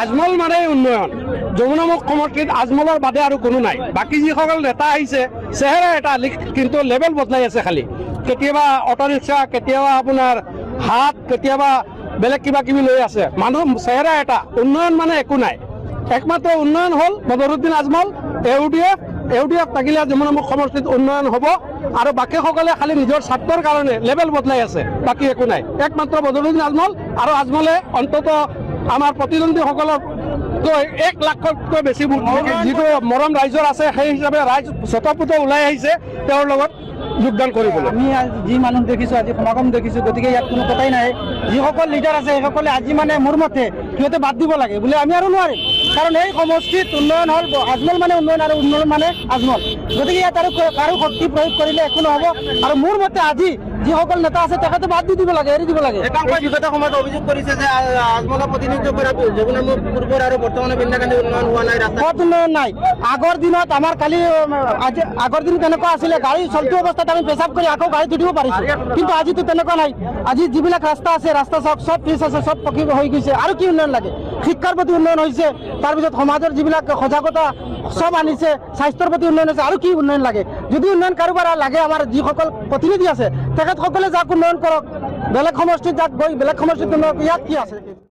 আজমল মানে উন্নয়ন। যমুনামুখ সমষ্টিত আজমলৰ বাদে আৰু কোনো নাই। বাকী যিসকল নেতা আহিছে চেহেৰা এটা, কিন্তু লেভেল বদলাই আছে খালি। কেতিয়াবা অটো ৰিক্সা, কেতিয়াবা আপোনাৰ হাত, কেতিয়াবা বেলেগ কিবা কিবি লৈ আছে। মানুহ চেহেৰা এটা, উন্নয়ন মানে একো নাই। একমাত্ৰ উন্নয়ন হ'ল বদৰুদ্দিন আজমল, ইউডিএফ থাকিলে যমুনামুখ সমষ্টিত উন্নয়ন হ'ব। আৰু বাকীসকলে খালি নিজৰ স্বাৰ্থৰ কাৰণে লেভেল বদলাই আছে, বাকী একো নাই। একমাত্ৰ বদৰুদ্দিন আজমল, আৰু আজমলে অন্তত আমাৰ প্ৰতিদ্বন্দ্বীসকলৰ 1 লাখতকৈ বেছি যিটো মৰম ৰাইজৰ আছে, সেই হিচাপে ৰাইজ স্বতঃপুত ওলাই আহিছে তেওঁৰ লগত যোগদান কৰিবলৈ। আমি যি মানুহ দেখিছোঁ, আজি সমাগম দেখিছোঁ, গতিকে ইয়াত কোনো কথাই নাই। যিসকল লিডাৰ আছে সেইসকলে আজি মানে মোৰ মতে সিহঁতে বাদ দিব লাগে বোলে, আমি আৰু নোৱাৰিম। কাৰণ এই সমষ্টিত উন্নয়ন হ'ল আজমল মানে উন্নয়ন, আৰু উন্নয়ন মানে আজমল। গতিকে ইয়াত আৰু কাৰো শক্তি প্ৰয়োগ কৰিলে একো নহ'ব। আৰু মোৰ মতে আজি যিসকল নেতা আছে তেখেতে বাদ দি দিব লাগে, এৰি দিব লাগে। একাংশই বিগত সময়ত অভিযোগ কৰিছে যে আজমলক প্ৰতিনিধিত্ব কৰা যমুনামুখ পূৰ্বৰ আৰু বৰ্তমানৰ বিন্দাকান্দি উন্নয়ন হোৱা নাই, পথ উন্নয়ন নাই। আগৰ দিনত আমাৰ কালি আগৰ দিনত তেনেকুৱা আছিলে, গাড়ী চলতি অৱস্থাত আমি পেচাব কৰি আকৌ গাড়ীত উঠিব পাৰিছোঁ, কিন্তু আজিতো তেনেকুৱা নাই। আজি যিবিলাক ৰাস্তা আছে, ৰাস্তা চাওক, চব পিচ আছে, চব পকী হৈ গৈছে। আৰু কি উন্নয়ন লাগে? শিক্ষাৰ প্ৰতি উন্নয়ন হৈছে, তাৰপিছত সমাজৰ যিবিলাক সজাগতা চব আনিছে, স্বাস্থ্যৰ প্ৰতি উন্নয়ন হৈছে। আৰু কি উন্নয়ন লাগে? যদি উন্নয়ন কাৰোবাৰ লাগে, আমাৰ যিসকল প্ৰতিনিধি আছে তেখেতসকলে যাক উন্নয়ন কৰক, বেলেগ সমষ্টিত যাক গৈ বেলেগ সমষ্টিত উন্নয়ন, ইয়াত কি আছে?